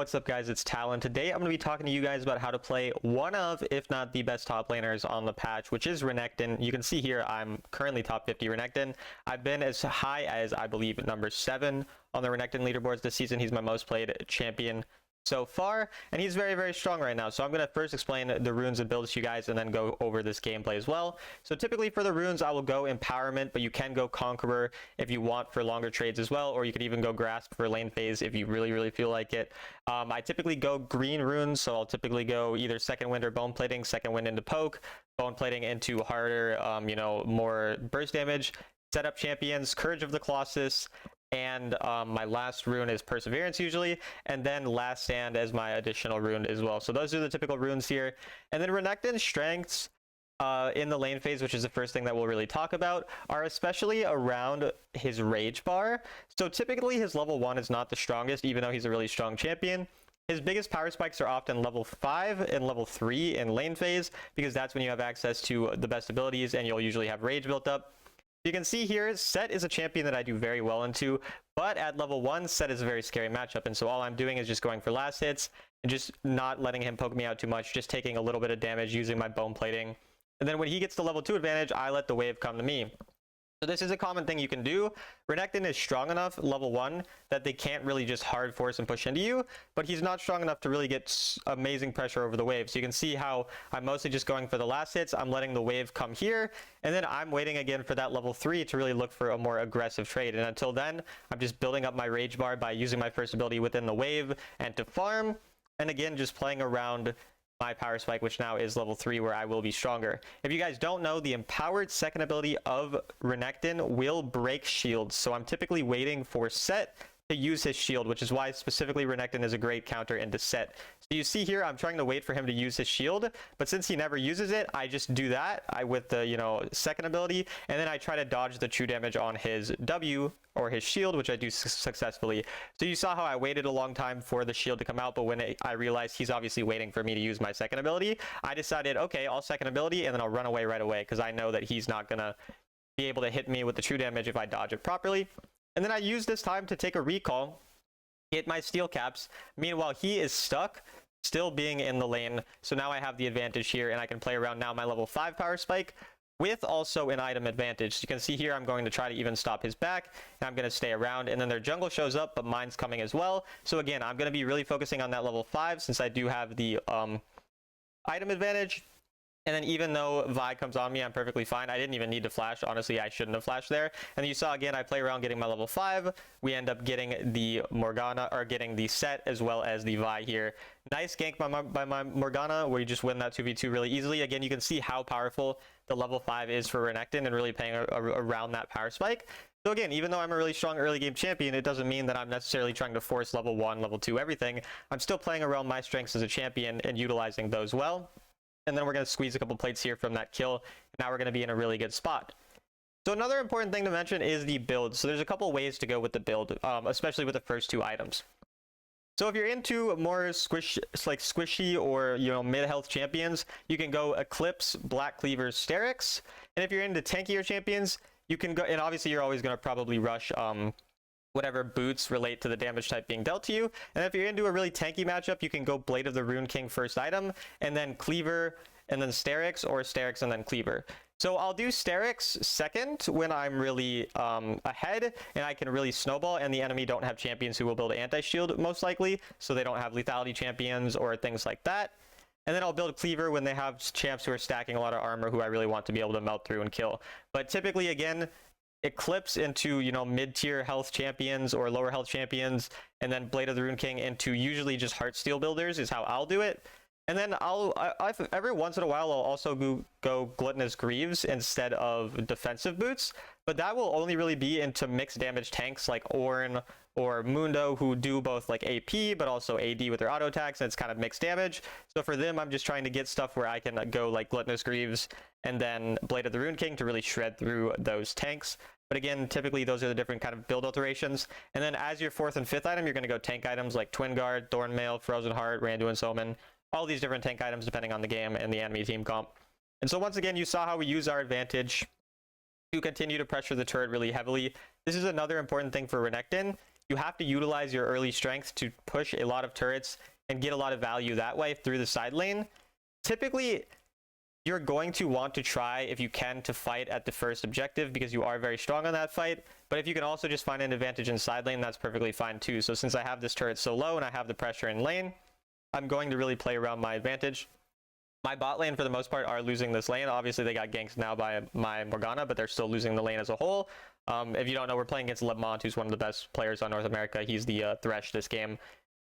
What's up, guys? It's Tal, and today I'm going to be talking to you guys about how to play one of, if not the best top laners on the patch, which is Renekton. You can see here I'm currently top 50 Renekton. I've been as high as, I believe, number 7 on the Renekton leaderboards this season. He's my most played champion so far, and he's very, very strong right now. So I'm going to first explain the runes and builds to you guys, and then go over this gameplay as well. So typically for the runes, I will go Empowerment, but you can go Conqueror if you want for longer trades as well, or you could even go Grasp for lane phase if you really, really feel like it. I typically go green runes, so I'll typically go either Second Wind or Bone Plating. Second Wind into Poke, Bone Plating into harder, more burst damage. Setup champions, Courage of the Colossus, and my last rune is Perseverance usually, and then Last Stand as my additional rune as well. So those are the typical runes here. And then Renekton's strengths in the lane phase, which is the first thing that we'll really talk about, are especially around his rage bar. So typically his level 1 is not the strongest, even though he's a really strong champion. His biggest power spikes are often level 5 and level 3 in lane phase, because that's when you have access to the best abilities and you'll usually have rage built up. You can see here, Set is a champion that I do very well into, but at level 1, Set is a very scary matchup, and so all I'm doing is just going for last hits and just not letting him poke me out too much, just taking a little bit of damage using my Bone Plating. And then when he gets to level 2 advantage, I let the wave come to me. So this is a common thing you can do. Renekton is strong enough, level 1, that they can't really just hard force and push into you, but he's not strong enough to really get amazing pressure over the wave. So you can see how I'm mostly just going for the last hits, I'm letting the wave come here, and then I'm waiting again for that level 3 to really look for a more aggressive trade. And until then, I'm just building up my rage bar by using my first ability within the wave and to farm, and again, just playing around my power spike, which now is level 3, where I will be stronger. If you guys don't know, the empowered second ability of Renekton will break shields, so I'm typically waiting for Set to use his shield, which is why specifically Renekton is a great counter into Set. So you see here, I'm trying to wait for him to use his shield, but since he never uses it, I just do that with the second ability, and then I try to dodge the true damage on his W or his shield, which I do successfully. So you saw how I waited a long time for the shield to come out, but when I realized he's obviously waiting for me to use my second ability, I decided, okay, I'll second ability, and then I'll run away right away, because I know that he's not gonna be able to hit me with the true damage if I dodge it properly. And then I use this time to take a recall, hit my steel caps. Meanwhile, he is stuck, still being in the lane. So now I have the advantage here, and I can play around now my level 5 power spike with also an item advantage. So you can see here, I'm going to try to even stop his back, and I'm going to stay around, and then their jungle shows up, but mine's coming as well. So again, I'm going to be really focusing on that level 5 since I do have the item advantage. And then even though Vi comes on me, I'm perfectly fine. I didn't even need to flash. Honestly, I shouldn't have flashed there. And you saw again, I play around getting my level 5. We end up getting the Morgana, or getting the Set as well as the Vi here. Nice gank by my Morgana, where you just win that 2v2 really easily. Again, you can see how powerful the level 5 is for Renekton and really playing around that power spike. So again, even though I'm a really strong early game champion, it doesn't mean that I'm necessarily trying to force level 1, level 2, everything. I'm still playing around my strengths as a champion and utilizing those well. And then we're going to squeeze a couple plates here from that kill. Now we're going to be in a really good spot. So another important thing to mention is the build. So there's a couple ways to go with the build, especially with the first 2 items. So if you're into more squishy or mid-health champions, you can go Eclipse, Black Cleaver, Sterix. And if you're into tankier champions, you can go, and obviously you're always going to probably rush whatever boots relate to the damage type being dealt to you. And if you're into a really tanky matchup, you can go Blade of the Rune King first item, and then Cleaver, and then Sterix, or Sterix and then Cleaver. So I'll do Sterix second when I'm really ahead, and I can really snowball, and the enemy don't have champions who will build anti-shield, most likely, so they don't have lethality champions or things like that. And then I'll build Cleaver when they have champs who are stacking a lot of armor who I really want to be able to melt through and kill. But typically, again, Eclipse into mid-tier health champions or lower health champions, and then Blade of the Rune King into usually just Heartsteel builders is how I'll do it. And then every once in a while I'll also go Gluttonous Greaves instead of defensive boots, but that will only really be into mixed damage tanks like Ornn or Mundo, who do both like AP but also AD with their auto attacks, and it's kind of mixed damage. So for them, I'm just trying to get stuff where I can go like Gluttonous Greaves and then Blade of the Rune King to really shred through those tanks. But again, typically those are the different kind of build alterations. And then as your 4th and 5th item, you're going to go tank items like Twin Guard, Thornmail, Frozen Heart, Randuin's Omen, all these different tank items depending on the game and the enemy team comp. And so once again, you saw how we use our advantage to continue to pressure the turret really heavily. This is another important thing for Renekton. you have to utilize your early strength to push a lot of turrets and get a lot of value that way through the side lane. Typically, you're going to want to try, if you can, to fight at the first objective because you are very strong on that fight. But if you can also just find an advantage in side lane, that's perfectly fine too. So since I have this turret so low and I have the pressure in lane, I'm going to really play around my advantage. My bot lane, for the most part, are losing this lane. Obviously, they got ganked now by my Morgana, but they're still losing the lane as a whole. If you don't know, we're playing against Lemont, who's one of the best players on North America. He's the Thresh this game.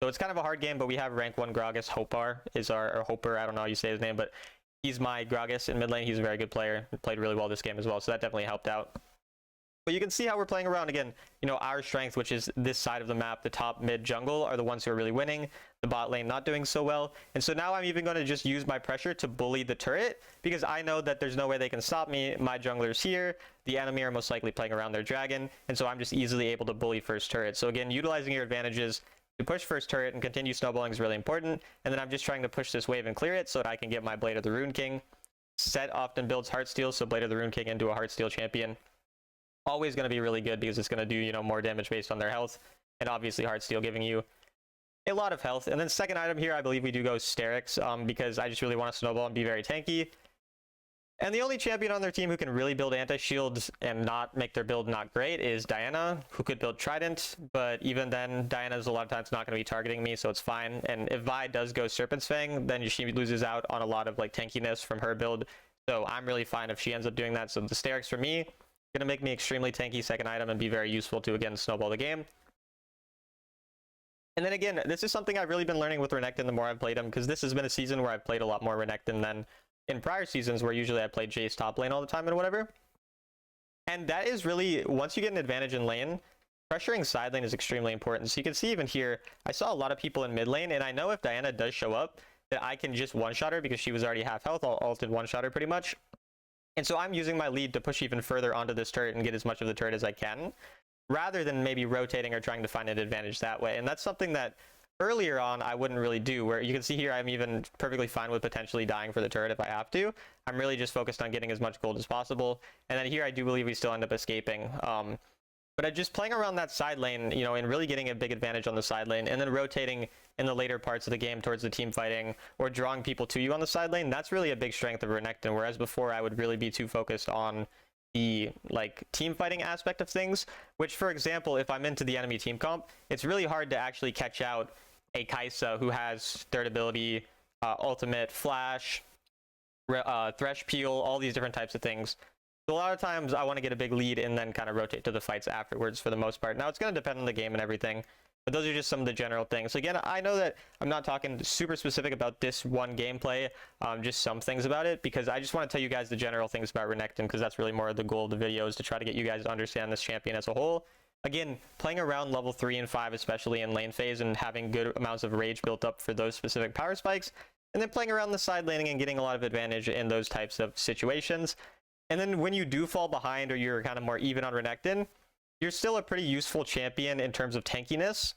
So it's kind of a hard game, but we have rank 1 Gragas. Hopar is or Hoper, I don't know how you say his name, but he's my Gragas in mid lane. He's a very good player. He played really well this game as well, so that definitely helped out. But you can see how we're playing around. Again, you know, our strength, which is this side of the map, the top, mid, jungle, are the ones who are really winning. The bot lane not doing so well. And so now I'm even going to just use my pressure to bully the turret because I know that there's no way they can stop me. My jungler's here. The enemy are most likely playing around their dragon. And so I'm just easily able to bully first turret. So again, utilizing your advantages to push first turret and continue snowballing is really important. And then I'm just trying to push this wave and clear it so that I can get my Blade of the Rune King. Set often builds Heartsteel, so Blade of the Rune King into a Heartsteel champion. Always going to be really good because it's going to do, you know, more damage based on their health. And obviously Heartsteel giving you a lot of health. And then second item here, I believe we do go Sterix because I just really want to snowball and be very tanky. And the only champion on their team who can really build anti-shields and not make their build not great is Diana, who could build Trident. But even then, Diana's a lot of times not going to be targeting me, so it's fine. And if Vi does go Serpent's Fang, then she loses out on a lot of like tankiness from her build. So I'm really fine if she ends up doing that. So the Sterix for me, going to make me extremely tanky second item and be very useful to, again, snowball the game. And then again, this is something I've really been learning with Renekton the more I've played him, because this has been a season where I've played a lot more Renekton than in prior seasons where usually I played Jayce top lane all the time and whatever. And that is really, once you get an advantage in lane, pressuring side lane is extremely important. So you can see even here, I saw a lot of people in mid lane, and I know if Diana does show up, that I can just one-shot her because she was already half health. I'll ult and one-shot her pretty much. And so I'm using my lead to push even further onto this turret and get as much of the turret as I can, rather than maybe rotating or trying to find an advantage that way. And that's something that earlier on I wouldn't really do, where you can see here I'm even perfectly fine with potentially dying for the turret if I have to. I'm really just focused on getting as much gold as possible. And then here I do believe we still end up escaping. But just playing around that side lane, you know, and really getting a big advantage on the side lane, and then rotating in the later parts of the game towards the team fighting or drawing people to you on the side lane, that's really a big strength of Renekton. Whereas before I would really be too focused on the like team fighting aspect of things, which, for example, if I'm into the enemy team comp, it's really hard to actually catch out a Kai'Sa who has third ability, ultimate, flash, thresh peel, all these different types of things. So a lot of times I want to get a big lead and then kind of rotate to the fights afterwards for the most part. Now it's going to depend on the game and everything, but those are just some of the general things. So again, I know that I'm not talking super specific about this one gameplay, just some things about it, because I just want to tell you guys the general things about Renekton, because that's really more of the goal of the video, is to try to get you guys to understand this champion as a whole. Again, playing around level 3 and 5, especially in lane phase, and having good amounts of rage built up for those specific power spikes, and then playing around the side laning and getting a lot of advantage in those types of situations. And then when you do fall behind or you're kind of more even on Renekton, you're still a pretty useful champion in terms of tankiness.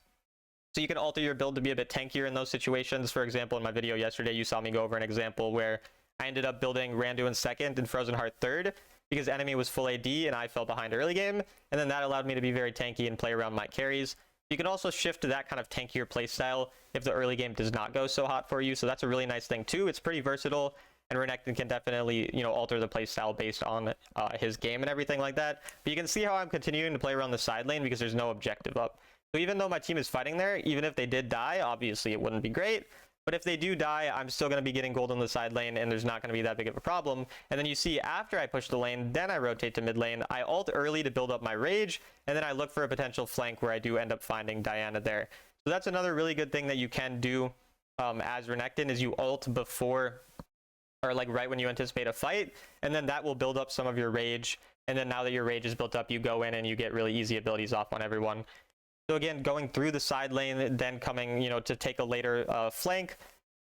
So you can alter your build to be a bit tankier in those situations. For example, in my video yesterday, you saw me go over an example where I ended up building Randuin second and Frozen Heart third because enemy was full AD and I fell behind early game. And then that allowed me to be very tanky and play around my carries. You can also shift to that kind of tankier playstyle if the early game does not go so hot for you. So that's a really nice thing too. It's pretty versatile. And Renekton can definitely, you know, alter the playstyle based on his game and everything like that. But you can see how I'm continuing to play around the side lane because there's no objective up. So even though my team is fighting there, even if they did die, obviously it wouldn't be great. But if they do die, I'm still going to be getting gold on the side lane, and there's not going to be that big of a problem. And then you see after I push the lane, then I rotate to mid lane. I ult early to build up my rage, and then I look for a potential flank where I do end up finding Diana there. So that's another really good thing that you can do as Renekton, is you ult before, or like right when you anticipate a fight, and then that will build up some of your rage. And then now that your rage is built up, you go in and you get really easy abilities off on everyone. So again, going through the side lane, then coming, you know, to take a later flank,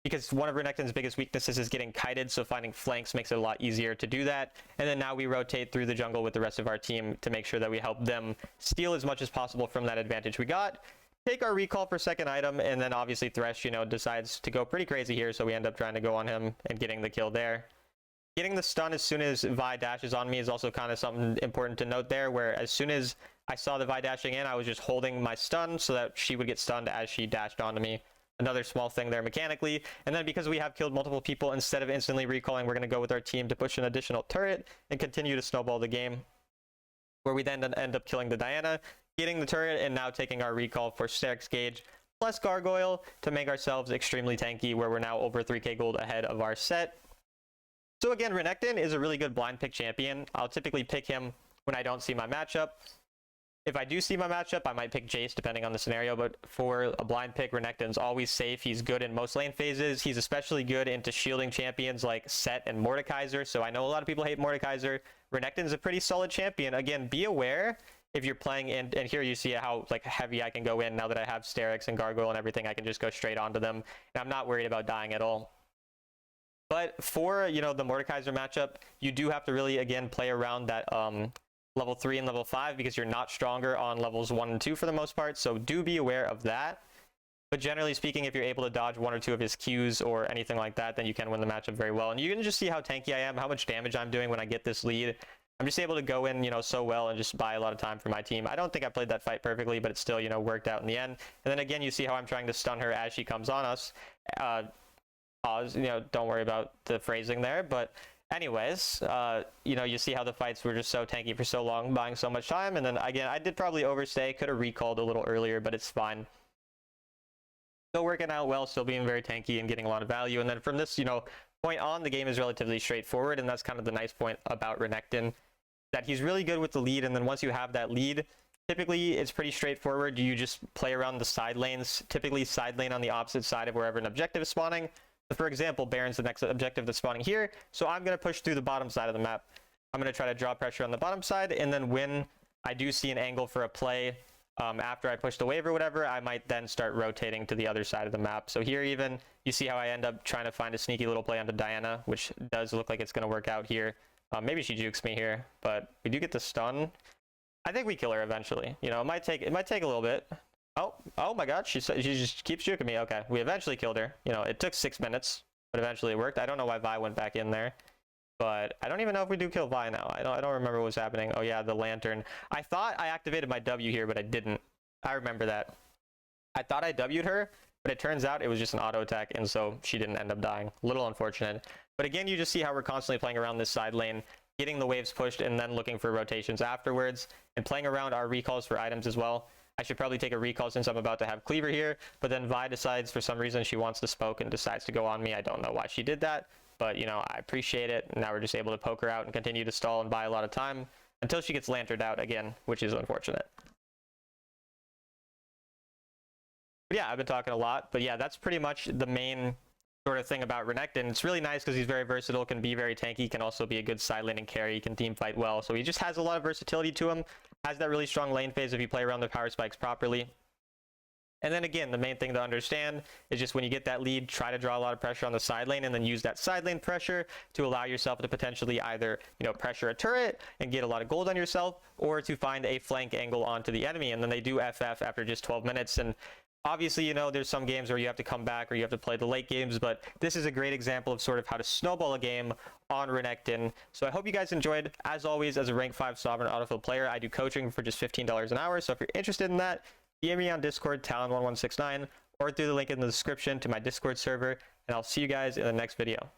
because one of Renekton's biggest weaknesses is getting kited, so finding flanks makes it a lot easier to do that. And then now we rotate through the jungle with the rest of our team to make sure that we help them steal as much as possible from that advantage we got. Take our recall for second item, and then obviously Thresh, you know, decides to go pretty crazy here, so we end up trying to go on him and getting the kill there. Getting the stun as soon as Vi dashes on me is also kind of something important to note there, where as soon as I saw the Vi dashing in, I was just holding my stun so that she would get stunned as she dashed onto me. Another small thing there mechanically. And then because we have killed multiple people, instead of instantly recalling, we're going to go with our team to push an additional turret and continue to snowball the game, where we then end up killing the Diana, getting the turret, and now taking our recall for Sterix Gauge plus Gargoyle to make ourselves extremely tanky, where we're now over 3k gold ahead of our set. So again, Renekton is a really good blind pick champion. I'll typically pick him when I don't see my matchup. If I do see my matchup, I might pick Jace depending on the scenario, but for a blind pick, Renekton's always safe. He's good in most lane phases. He's especially good into shielding champions like Set and Mordekaiser, so I know a lot of people hate Mordekaiser. Renekton's a pretty solid champion. Again, be aware if you're playing in, and here you see how like heavy I can go in now that I have Sterix and Gargoyle and everything. I can just go straight onto them, and I'm not worried about dying at all. But for, you know, the Mordekaiser matchup, you do have to really, again, play around that level 3 and level 5 because you're not stronger on levels 1 and 2 for the most part. So do be aware of that. But generally speaking, if you're able to dodge 1 or 2 of his Qs or anything like that, then you can win the matchup very well. And you can just see how tanky I am, how much damage I'm doing when I get this lead. I'm just able to go in, you know, so well and just buy a lot of time for my team. I don't think I played that fight perfectly, but it still, you know, worked out in the end. And then again, you see how I'm trying to stun her as she comes on us. You know, don't worry about the phrasing there, but anyways, you know, you see how the fights were just so tanky for so long, buying so much time. And then again, I did probably overstay, could have recalled a little earlier, but it's fine. Still working out well, still being very tanky and getting a lot of value. And then from this, you know, point on, the game is relatively straightforward, and that's kind of the nice point about Renekton, that he's really good with the lead. And then once you have that lead, typically it's pretty straightforward. You just play around the side lanes, typically side lane on the opposite side of wherever an objective is spawning. For example, Baron's the next objective that's spawning here, so I'm going to push through the bottom side of the map. I'm going to try to draw pressure on the bottom side, and then when I do see an angle for a play, after I push the wave or whatever, I might then start rotating to the other side of the map. So here even, you see how I end up trying to find a sneaky little play onto Diana, which does look like it's going to work out here. Maybe she jukes me here, but we do get the stun. I think we kill her eventually. You know, it might take a little bit. Oh my god, she just keeps juking me. Okay, we eventually killed her. You know, it took 6 minutes, but eventually it worked. I don't know why Vi went back in there, but I don't even know if we do kill Vi now. I don't remember what was happening. Oh yeah, the lantern. I thought I activated my W here, but I didn't. I remember that. I thought I W'd her, but it turns out it was just an auto attack, and so she didn't end up dying. A little unfortunate. But again, you just see how we're constantly playing around this side lane, getting the waves pushed, and then looking for rotations afterwards, and playing around our recalls for items as well. I should probably take a recall since I'm about to have Cleaver here, but then Vi decides for some reason she wants to smoke and decides to go on me. I don't know why she did that, but you know, I appreciate it. Now we're just able to poke her out and continue to stall and buy a lot of time until she gets lanterned out again, which is unfortunate. But yeah, I've been talking a lot, but yeah, that's pretty much the main sort of thing about Renekton. It's really nice because he's very versatile, can be very tanky, can also be a good side lane and carry, can team fight well. So he just has a lot of versatility to him, has that really strong lane phase if you play around the power spikes properly. And then again, the main thing to understand is just when you get that lead, try to draw a lot of pressure on the side lane and then use that side lane pressure to allow yourself to potentially either, you know, pressure a turret and get a lot of gold on yourself, or to find a flank angle onto the enemy. And then they do FF after just 12 minutes. And obviously, you know, there's some games where you have to come back or you have to play the late games, but this is a great example of sort of how to snowball a game on Renekton. So I hope you guys enjoyed. As always, as a rank 5 sovereign autofill player, I do coaching for just $15 an hour. So if you're interested in that, DM me on Discord, Talon1169, or through the link in the description to my Discord server, and I'll see you guys in the next video.